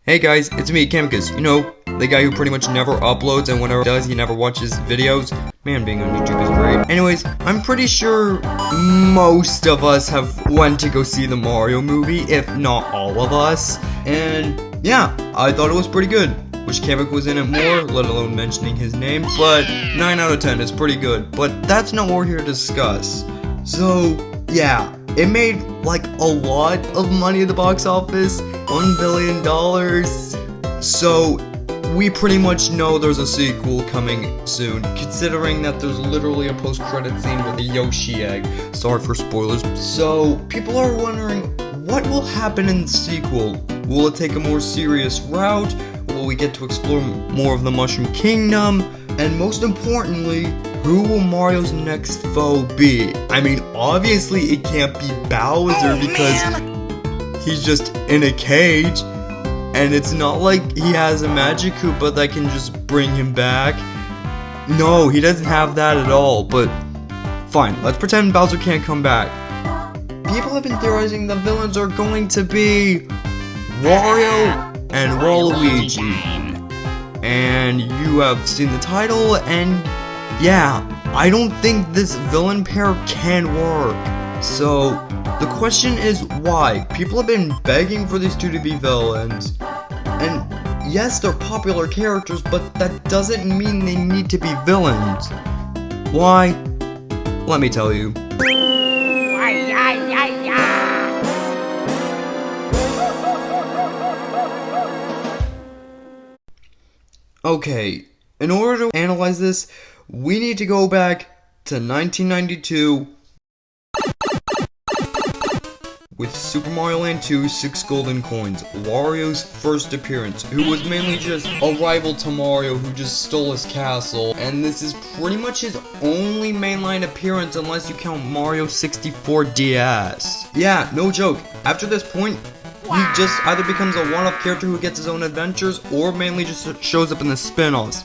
Hey guys, it's me, Camkus. You know, the guy who pretty much never uploads, and whenever he does, he never watches videos. Man, being on YouTube is great. Anyways, I'm pretty sure most of us have went to go see the Mario movie, if not all of us. And yeah, I thought it was pretty good. Wish Kamek was in it more, let alone mentioning his name, but 9 out of 10 is pretty good. But that's not what we're here to discuss. So, yeah, it made like a lot of money at the box office, $1 billion. So, we pretty much know there's a sequel coming soon, considering that there's literally a post-credit scene with a Yoshi egg. Sorry for spoilers. So, people are wondering, what will happen in the sequel? Will it take a more serious route? Will we get to explore more of the Mushroom Kingdom? And most importantly, who will Mario's next foe be? I mean, obviously it can't be Bowser because he's just in a cage. And it's not like he has a magic Koopa that can just bring him back. No, he doesn't have that at all, but fine, let's pretend Bowser can't come back. People have been theorizing the villains are going to be Wario and Waluigi. And you have seen the title, and yeah, I don't think this villain pair can work. So, the question is why? People have been begging for these two to be villains. And yes, they're popular characters, but that doesn't mean they need to be villains. Why? Let me tell you. Okay, in order to analyze this, we need to go back to 1992 with Super Mario Land 2 6 Golden Coins, Wario's first appearance, who was mainly just a rival to Mario who just stole his castle, and this is pretty much his only mainline appearance unless you count Mario 64 DS. Yeah, no joke, after this point, he just either becomes a one-off character who gets his own adventures, or mainly just shows up in the spin-offs.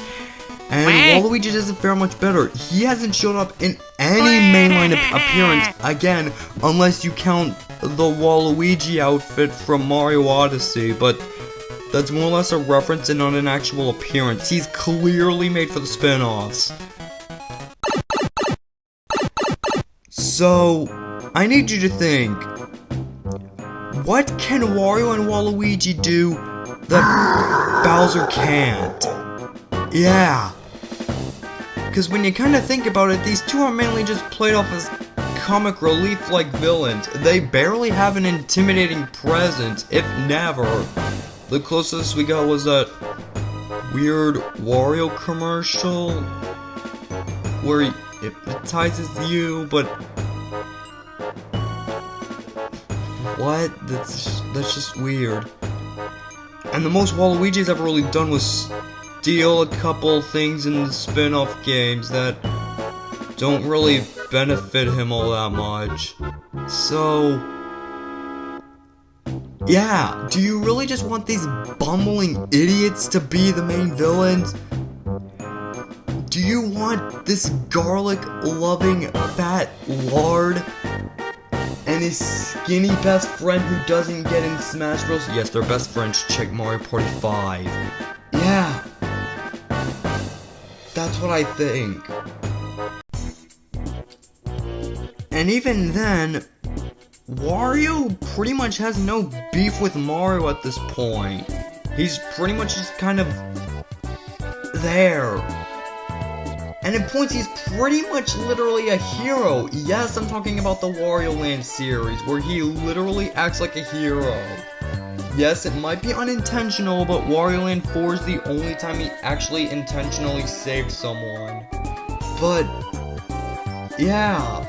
And Waluigi doesn't fare much better. He hasn't shown up in any mainline appearance, again, unless you count the Waluigi outfit from Mario Odyssey, but that's more or less a reference and not an actual appearance. He's clearly made for the spin-offs. So, I need you to think, what can Wario and Waluigi do that Bowser can't? Yeah. Because when you kind of think about it, these two are mainly just played off as comic relief-like villains. They barely have an intimidating presence, if never. The closest we got was that weird Wario commercial where he hypnotizes you, but what? That's just weird. And the most Waluigi's ever really done was steal a couple things in the spin-off games that don't really benefit him all that much. So, yeah, do you really just want these bumbling idiots to be the main villains? Do you want this garlic-loving fat lard and his skinny best friend who doesn't get in Smash Bros? Yes, they're best friends. Check Mario Party 5. Yeah. That's what I think. And even then, Wario pretty much has no beef with Mario at this point. He's pretty much just kind of there. And in points, he's pretty much literally a hero. Yes, I'm talking about the Wario Land series, where he literally acts like a hero. Yes, it might be unintentional, but Wario Land 4 is the only time he actually intentionally saved someone. But, yeah,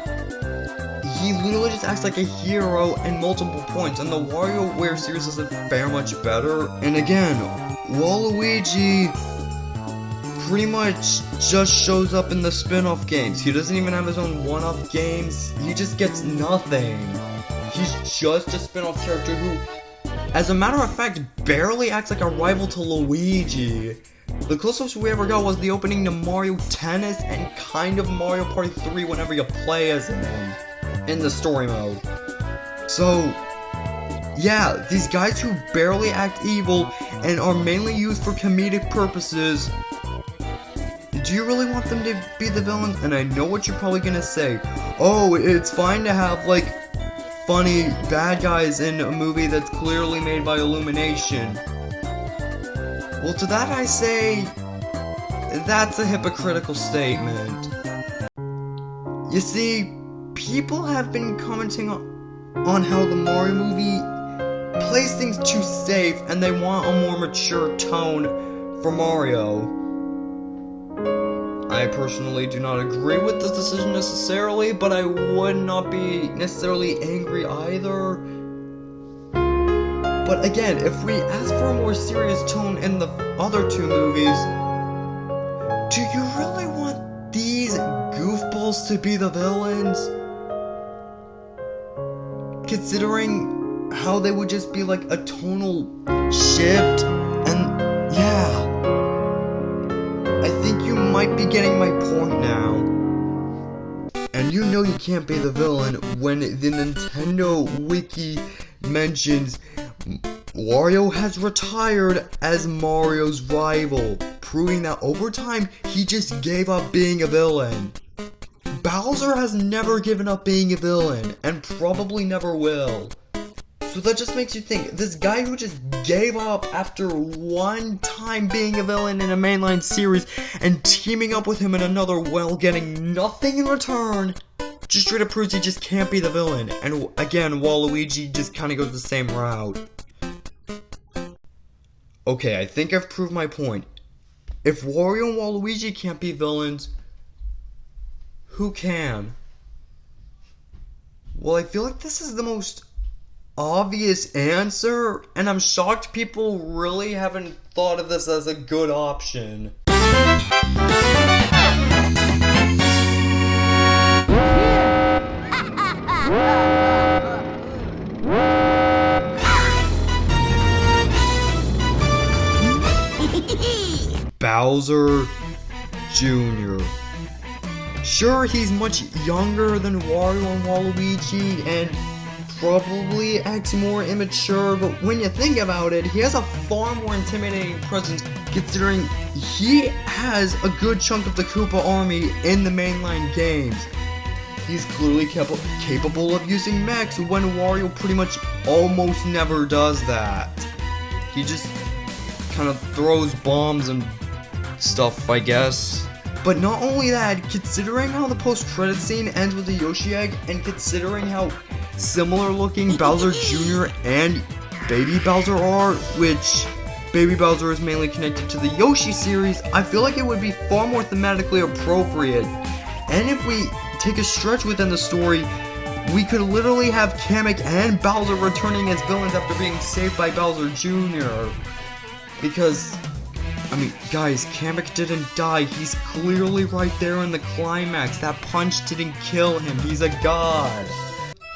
he literally just acts like a hero in multiple points, and the WarioWare series doesn't fare much better. And again, Waluigi pretty much just shows up in the spin-off games. He doesn't even have his own one-off games. He just gets nothing. He's just a spin-off character who, as a matter of fact, barely acts like a rival to Luigi. The closest we ever got was the opening to Mario Tennis and kind of Mario Party 3 whenever you play as him in the story mode. So, Yeah, these guys who barely act evil and are mainly used for comedic purposes. Do you really want them to be the villains? And I know what you're probably gonna say. Oh, it's fine to have, like, funny bad guys in a movie that's clearly made by Illumination. Well, to that I say, that's a hypocritical statement. You see, people have been commenting on how the Mario movie plays things too safe and they want a more mature tone for Mario. I personally do not agree with this decision necessarily, but I would not be necessarily angry either. But again, if we ask for a more serious tone in the other two movies, do you really want these goofballs to be the villains? Considering how they would just be like a tonal shift, and yeah. I think you might be getting my point now. And you know you can't be the villain when the Nintendo Wiki mentions Wario has retired as Mario's rival, proving that over time he just gave up being a villain. Bowser has never given up being a villain, and probably never will. So that just makes you think, this guy who just gave up after one time being a villain in a mainline series and teaming up with him in another while getting nothing in return, just straight up proves he just can't be the villain. And again, Waluigi just kind of goes the same route. Okay, I think I've proved my point. If Wario and Waluigi can't be villains, who can? Well, I feel like this is the most obvious answer, and I'm shocked people really haven't thought of this as a good option. Bowser Jr. Sure, he's much younger than Wario and Waluigi, and probably acts more immature, but when you think about it, he has a far more intimidating presence, considering he has a good chunk of the Koopa army in the mainline games. He's clearly capable of using mechs when Wario pretty much almost never does that. He just kind of throws bombs and stuff, I guess. But not only that, considering how the post-credit scene ends with the Yoshi egg, and considering how similar looking Bowser Jr. and Baby Bowser are, which Baby Bowser is mainly connected to the Yoshi series, I feel like it would be far more thematically appropriate. And if we take a stretch within the story, we could literally have Kamek and Bowser returning as villains after being saved by Bowser Jr. Because, I mean, guys, Kamek didn't die. He's clearly right there in the climax. That punch didn't kill him. He's a god.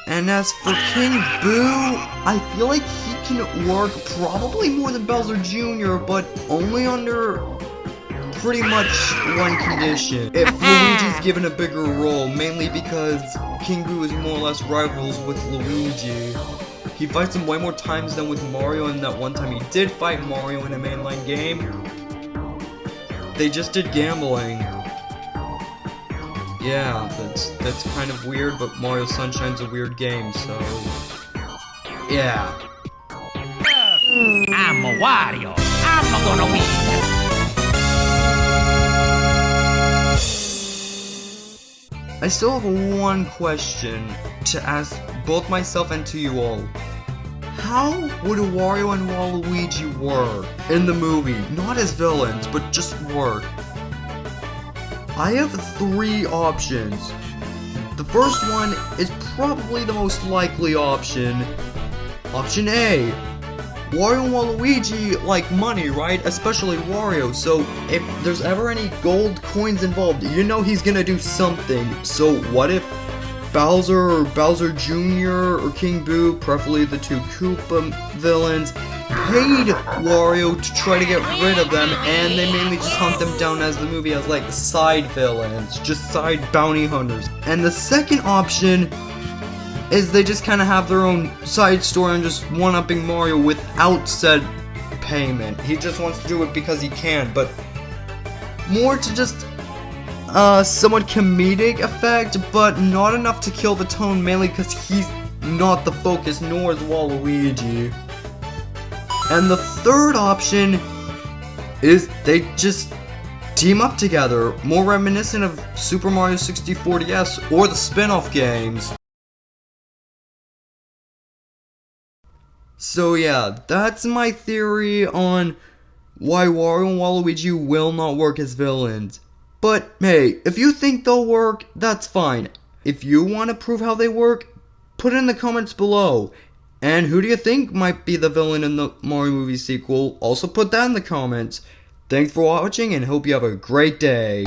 And as for King Boo, I feel like he can work probably more than Bowser Jr., but only under pretty much one condition. If Luigi's given a bigger role, mainly because King Boo is more or less rivals with Luigi. He fights him way more times than with Mario, and that one time he did fight Mario in a mainline game, they just did gambling. Yeah, that's kind of weird, but Mario Sunshine's a weird game, so yeah. I'm a Wario. I'm gonna win. I still have one question to ask both myself and to you all. How would Wario and Waluigi work in the movie? Not as villains, but just work. I have three options. The first one is probably the most likely option. Option A. Wario and Waluigi like money, right? Especially Wario, so if there's ever any gold coins involved, you know he's gonna do something. So what if Bowser or Bowser Jr. or King Boo, preferably the two Koopa villains, paid Wario to try to get rid of them, and they mainly just hunt them down as the movie has like side villains, just side bounty hunters. And the second option is they just kind of have their own side story and just one-upping Mario without said payment. He just wants to do it because he can, but more to just somewhat comedic effect, but not enough to kill the tone, mainly because he's not the focus, nor is Waluigi. And the third option is they just team up together, more reminiscent of Super Mario 64 DS or the spin-off games. So yeah, that's my theory on why Wario and Waluigi will not work as villains. But hey, if you think they'll work, that's fine. If you want to prove how they work, put it in the comments below. And who do you think might be the villain in the Mario movie sequel? Also put that in the comments. Thanks for watching and hope you have a great day.